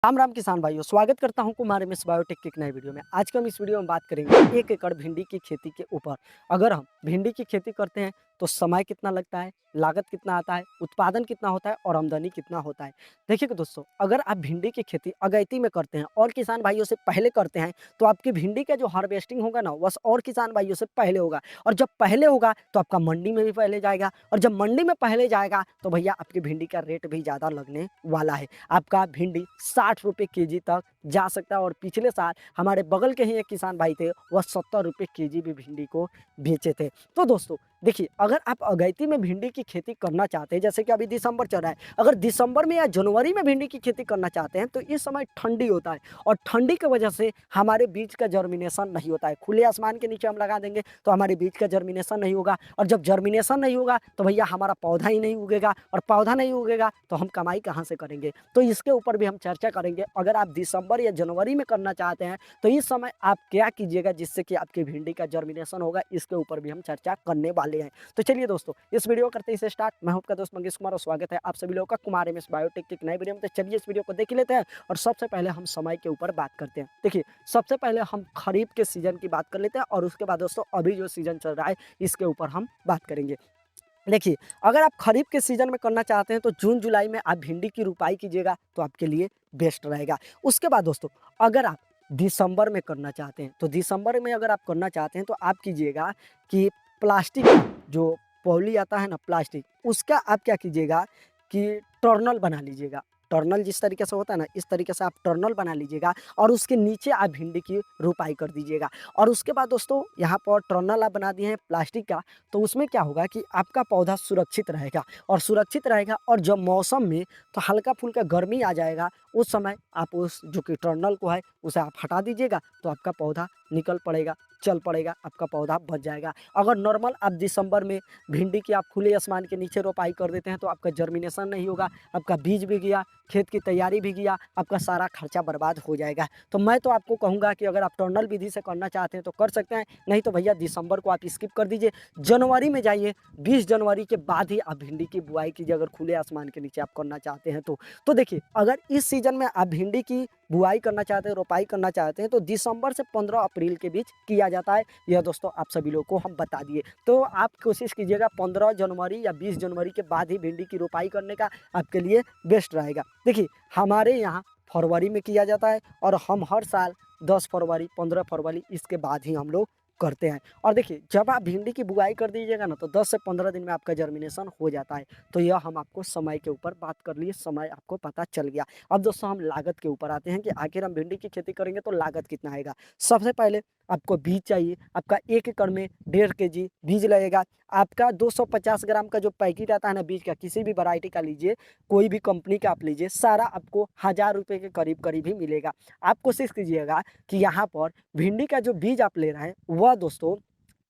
राम राम किसान भाइयों, स्वागत करता हूं कुमार एमएस बायोटेक की एक नई वीडियो में। आज के हम इस वीडियो में बात करेंगे 1 एकड़ भिंडी की खेती के ऊपर। अगर हम भिंडी की खेती करते हैं तो समय कितना लगता है, लागत कितना आता है, उत्पादन कितना होता है और आमदनी कितना होता है। देखिए कि दोस्तों, अगर आप भिंडी की खेती अगैती में करते हैं और किसान भाइयों से पहले करते हैं तो आपकी भिंडी का जो हार्वेस्टिंग होगा ना, वह और किसान भाइयों से पहले होगा। और जब पहले होगा तो आपका मंडी में भी पहले जाएगा, और जब मंडी में पहले जाएगा तो भैया आपकी भिंडी का रेट भी ज़्यादा लगने वाला है। आपका भिंडी 60 रुपये केजी तक जा सकता है। और पिछले साल हमारे बगल के ही एक किसान भाई थे, वह 70 रुपये केजी भी भिंडी को बेचे थे। तो दोस्तों देखिए, अगर आप अगैती में भिंडी की खेती करना चाहते हैं, जैसे कि अभी दिसंबर चल रहा है, अगर दिसंबर में या जनवरी में भिंडी की खेती करना चाहते हैं तो इस समय ठंडी होता है, और ठंडी की वजह से हमारे बीज का जर्मिनेशन नहीं होता है। खुले आसमान के नीचे हम लगा देंगे तो हमारे बीज का जर्मिनेशन नहीं होगा, और जब जर्मिनेशन नहीं होगा तो भैया हमारा पौधा ही नहीं उगेगा, और पौधा नहीं उगेगा तो हम कमाई कहाँ से करेंगे। तो इसके ऊपर भी हम चर्चा करेंगे। अगर आप दिसंबर या जनवरी में करना चाहते हैं तो इस समय आप क्या कीजिएगा जिससे कि आपकी भिंडी का जर्मिनेशन होगा, इसके ऊपर भी हम चर्चा करने वाले हैं। तो चलिए दोस्तों, इस वीडियो करते ही स्टार्ट। मैं हूं आपका दोस्त मंगेश कुमार और स्वागत है आप सभी लोगों का कुमार एमएस बायोटेक की एक नई वीडियो में। तो चलिए इस वीडियो को देख लेते हैं, और सबसे पहले हम समय के ऊपर बात करते हैं। देखिए, सबसे पहले हम खरीफ के सीजन की बात कर लेते हैं, और उसके बाद दोस्तों अभी जो सीजन चल रहा है इसके ऊपर हम बात करेंगे। देखिए, अगर आप खरीफ के सीजन में करना चाहते हैं तो जून जुलाई में आप भिंडी की रुपाई कीजिएगा तो आपके लिए बेस्ट रहेगा। उसके बाद दोस्तों, अगर आप दिसंबर में करना चाहते हैं तो दिसंबर में अगर आप करना चाहते हैं तो आप कीजिएगा कि प्लास्टिक का जो पॉली आता है ना, प्लास्टिक, उसका आप क्या कीजिएगा कि टर्नल बना लीजिएगा। टर्नल जिस तरीके से होता है ना, इस तरीके से आप टर्नल बना लीजिएगा, और उसके नीचे आप भिंडी की रुपाई कर दीजिएगा। और उसके बाद दोस्तों, यहाँ पर टर्नल आप बना दिए हैं प्लास्टिक का, तो उसमें क्या होगा कि आपका पौधा सुरक्षित रहेगा, और सुरक्षित रहेगा। और जब मौसम में तो हल्का फुल्का गर्मी आ जाएगा, उस समय आप उस जो कि टर्नल को है उसे आप हटा दीजिएगा, तो आपका पौधा निकल पड़ेगा, चल पड़ेगा, आपका पौधा बच जाएगा। अगर नॉर्मल आप दिसंबर में भिंडी की आप खुले आसमान के नीचे रोपाई कर देते हैं तो आपका जर्मिनेशन नहीं होगा, आपका बीज भी गया, खेत की तैयारी भी गया, आपका सारा खर्चा बर्बाद हो जाएगा। तो मैं तो आपको कहूँगा कि अगर आप टर्नल विधि से करना चाहते हैं तो कर सकते हैं, नहीं तो भैया दिसंबर को आप स्किप कर दीजिए, जनवरी में जाइए। 20 जनवरी के बाद ही आप भिंडी की बुआई कीजिए, अगर खुले आसमान के नीचे आप करना चाहते हैं तो देखिए, अगर इस सीजन में आप भिंडी की बुआई करना चाहते हैं, रोपाई करना चाहते हैं, तो दिसंबर से 15 अप्रैल के बीच किया जाता है। यह दोस्तों आप सभी लोगों को हम बता दिए। तो आप कोशिश कीजिएगा 15 जनवरी या 20 जनवरी के बाद ही भिंडी की रोपाई करने का, आपके लिए बेस्ट रहेगा। देखिए, हमारे यहाँ फरवरी में किया जाता है, और हम हर साल 10 फरवरी 15 फरवरी इसके बाद ही हम लोग करते हैं। और देखिए, जब आप भिंडी की बुआई कर दीजिएगा ना तो 10 से 15 दिन में आपका जर्मिनेशन हो जाता है। तो यह हम आपको समय के ऊपर बात कर लिए, समय आपको पता चल गया। अब दोस्तों हम लागत के ऊपर आते हैं कि आखिर हम भिंडी की खेती करेंगे तो लागत कितना आएगा। सबसे पहले आपको बीज चाहिए। आपका 1 एकड़ में 1.5 केजी बीज लगेगा। आपका 250 ग्राम का जो पैकेट आता है ना बीज का, किसी भी वैरायटी का लीजिए, कोई भी कंपनी का आप लीजिए, सारा आपको 1000 रुपये के करीब करीब ही मिलेगा। आप कोशिश कीजिएगा कि यहाँ पर भिंडी का जो बीज आप ले रहे हैं वह दोस्तों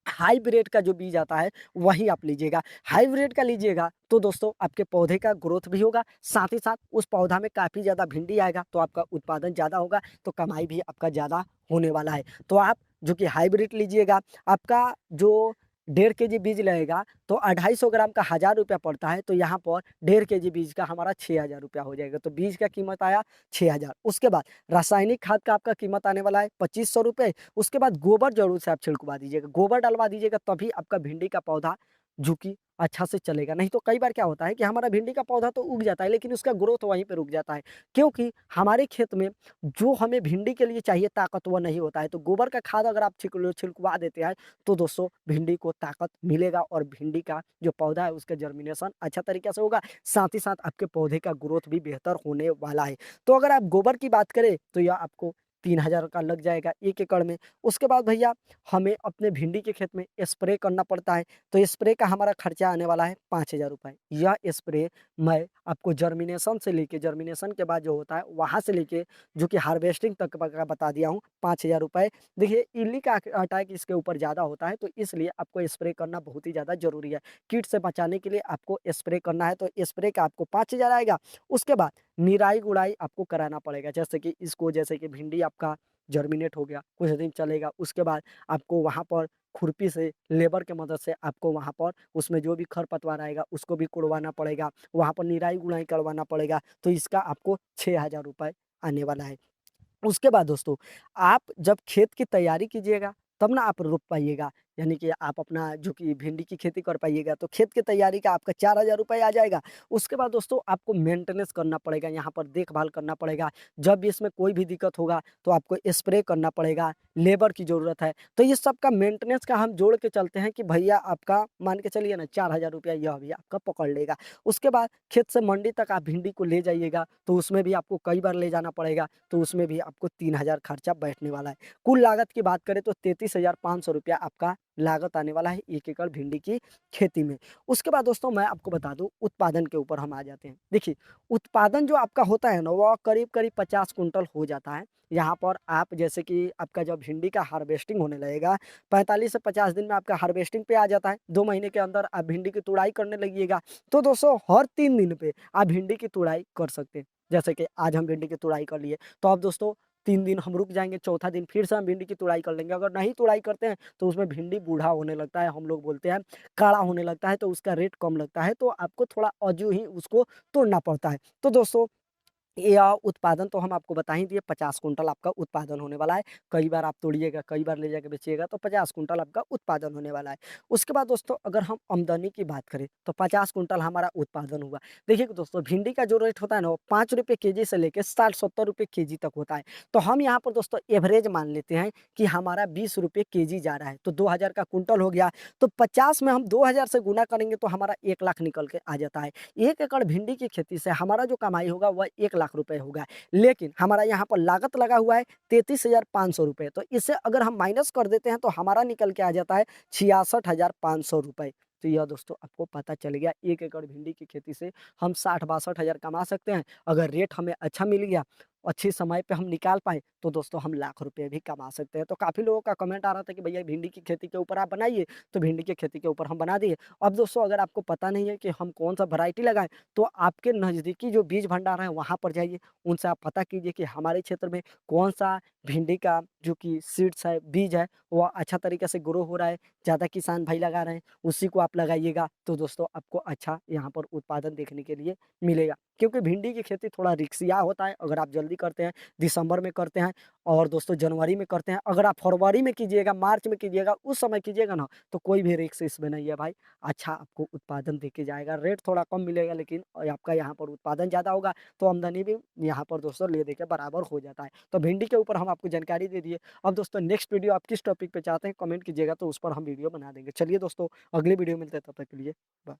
हाइब्रिड का जो बीज आता है वही आप लीजिएगा। हाइब्रिड का लीजिएगा तो दोस्तों आपके पौधे का ग्रोथ भी होगा, साथ ही साथ उस पौधा में काफ़ी ज़्यादा भिंडी आएगा, तो आपका उत्पादन ज़्यादा होगा, तो कमाई भी आपका ज़्यादा होने वाला है। तो आप जो कि हाइब्रिड लीजिएगा, आपका जो 1.5 केजी बीज लगेगा तो 250 ग्राम का 1000 रुपया पड़ता है, तो यहाँ पर 1.5 केजी बीज का हमारा 6000 रुपया हो जाएगा। तो बीज का कीमत आया 6000। उसके बाद रासायनिक खाद का आपका कीमत आने वाला है 2500 रुपये। उसके बाद गोबर जरूर से आप छिड़कवा दीजिएगा, गोबर डलवा दीजिएगा, तभी आपका भिंडी का पौधा जो कि अच्छा से चलेगा। नहीं तो कई बार क्या होता है कि हमारा भिंडी का पौधा तो उग जाता है लेकिन उसका ग्रोथ वहीं पे रुक जाता है, क्योंकि हमारे खेत में जो हमें भिंडी के लिए चाहिए ताकत वो नहीं होता है। तो गोबर का खाद अगर आप छिड़कवा देते हैं तो दोस्तों भिंडी को ताकत मिलेगा, और भिंडी का जो पौधा है उसका जर्मिनेशन अच्छा तरीके से होगा, साथ ही साथ आपके पौधे का ग्रोथ भी बेहतर होने वाला है। तो अगर आप गोबर की बात करें तो यह आपको 3000 का लग जाएगा 1 एकड़ में। उसके बाद भैया हमें अपने भिंडी के खेत में स्प्रे करना पड़ता है, तो स्प्रे का हमारा खर्चा आने वाला है 5000 रुपये। यह स्प्रे मैं आपको जर्मिनेशन से लेके, जर्मिनेशन के बाद जो होता है वहाँ से लेके जो कि हार्वेस्टिंग तक का बता दिया हूँ, 5000 रुपये। देखिए, इल्ली का अटैक इसके ऊपर ज़्यादा होता है, तो इसलिए आपको स्प्रे करना बहुत ही ज़्यादा ज़रूरी है। कीट से बचाने के लिए आपको स्प्रे करना है, तो स्प्रे का आपको 5000 आएगा। उसके बाद निराई गुड़ाई आपको कराना पड़ेगा, जैसे कि इसको, जैसे कि भिंडी आपका जर्मिनेट हो गया, कुछ दिन चलेगा, उसके बाद आपको वहाँ पर खुरपी से, लेबर के मदद से आपको वहाँ पर उसमें जो भी खरपतवार आएगा उसको भी कुड़वाना पड़ेगा, वहाँ पर निराई गुड़ाई करवाना पड़ेगा। तो इसका आपको 6000 रुपये आने वाला है। उसके बाद दोस्तों, आप जब खेत की तैयारी कीजिएगा, तब ना आप रोप पाइएगा। यानी कि आप अपना जो कि भिंडी की खेती कर पाइएगा, तो खेत की तैयारी का आपका 4,000 रुपए आ जाएगा। उसके बाद दोस्तों आपको मेंटेनेंस करना पड़ेगा, यहाँ पर देखभाल करना पड़ेगा। जब भी इसमें कोई भी दिक्कत होगा, तो आपको स्प्रे करना पड़ेगा, लेबर की ज़रूरत है। तो ये सब का मेंटेनेंस का हम जोड़ के चलते हैं कि भैया आपका मान के चलिए ना 4,000 रुपया यह भी आपका पकड़ लेगा। उसके बाद खेत से मंडी तक आप भिंडी को ले जाइएगा, तो उसमें भी आपको कई बार ले जाना पड़ेगा। तो उसमें भी आपको 3,000 खर्चा बैठने वाला है। कुल लागत की बात करें तो 33,500 रुपया आपका लागत आने वाला है 1 एकड़ भिंडी की खेती में। उसके बाद दोस्तों मैं आपको बता दूँ, उत्पादन के ऊपर हम आ जाते हैं। देखिए, उत्पादन जो आपका होता है ना, वो करीब-करीब 50 कुंटल हो जाता है। यहाँ पर आप जैसे कि आपका जब भिंडी का हार्वेस्टिंग होने लगेगा, 45 से 50 दिन में आपका हार्वेस्टिंग पे आ जाता है। 2 महीने के अंदर आप भिंडी की तुड़ाई करने लगिएगा। तो दोस्तों हर 3 दिन पे आप भिंडी की तुड़ाई कर सकते हैं। जैसे कि आज हम भिंडी की तुड़ाई कर लिए, तो अब दोस्तों 3 दिन हम रुक जाएँगे, चौथा दिन फिर से हम भिंडी की तुड़ाई कर लेंगे। अगर नहीं तुड़ाई करते हैं, तो उसमें भिंडी बूढ़ा होने लगता है, हम लोग बोलते हैं काड़ा होने लगता है, तो उसका रेट कम लगता है, तो आपको थोड़ा अजू ही उसको तोड़ना पड़ता है। तो दोस्तों या उत्पादन तो हम आपको बता ही दिए, 50 कुंटल आपका उत्पादन होने वाला है। कई बार आप तोड़िएगा, कई बार ले जाके बेचिएगा, तो 50 कुंटल आपका उत्पादन होने वाला है। उसके बाद दोस्तों अगर हम आमदनी की बात करें, तो 50 कुंटल हमारा उत्पादन हुआ। देखिए दोस्तों, भिंडी का जो रेट होता है ना, वो ₹5 केजी से लेके 60-70 केजी तक होता है। तो हम यहाँ पर दोस्तों एवरेज मान लेते हैं कि हमारा ₹20 केजी जा रहा है, तो 2,000 का कुंटल हो गया। तो 50 में हम 2,000 से गुना करेंगे, तो हमारा 1 लाख निकल के आ जाता है। 1 एकड़ भिंडी की खेती से हमारा जो कमाई होगा वह 1 लाख रुपए होगा। लेकिन हमारा यहाँ पर लागत लगा हुआ है 33,500 रुपए। तो इससे अगर हम माइनस कर देते हैं, तो हमारा निकल के आ जाता है 66,500 रुपए। तो यह दोस्तों आपको पता चल गया, 1 एकड़ भिंडी की खेती से हम 60-62 हज़ार कमा सकते हैं। अगर रेट हमें अच्छा मिल गया, अच्छे समय पे हम निकाल पाए, तो दोस्तों हम लाख रुपए भी कमा सकते हैं। तो काफ़ी लोगों का कमेंट आ रहा था कि भैया भिंडी की खेती के ऊपर आप बनाइए, तो भिंडी की खेती के ऊपर हम बना दिए। अब दोस्तों अगर आपको पता नहीं है कि हम कौन-सा वैरायटी लगाएँ, तो आपके नज़दीकी जो बीज भंडार है वहाँ पर जाइए, उनसे आप पता कीजिए कि हमारे क्षेत्र में कौन-सा भिंडी का जो कि सीड्स है, बीज है, वो अच्छा तरीके से ग्रो हो रहा है, ज़्यादा किसान भाई लगा रहे हैं, उसी को आप लगाइएगा, तो दोस्तों आपको अच्छा यहाँ पर उत्पादन देखने के लिए मिलेगा। क्योंकि भिंडी की खेती थोड़ा रिस्किया होता है, अगर आप जल्दी करते हैं, दिसंबर में करते हैं और दोस्तों जनवरी में करते हैं। अगर आप फरवरी में कीजिएगा, मार्च में कीजिएगा, उस समय कीजिएगा ना, तो कोई भी रिस्क इसमें नहीं है भाई। अच्छा आपको उत्पादन देके जाएगा, रेट थोड़ा कम मिलेगा, लेकिन आपका यहाँ पर उत्पादन ज़्यादा होगा, तो आमदनी भी यहाँ पर दोस्तों ले दे के बराबर हो जाता है। तो भिंडी के ऊपर हम आपको जानकारी दे दिए। अब दोस्तों नेक्स्ट वीडियो आप किस टॉपिक पे चाहते हैं कमेंट कीजिएगा, तो उस पर हम वीडियो बना देंगे। चलिए दोस्तों, अगली वीडियो में मिलते हैं, तब तक के लिए बाय।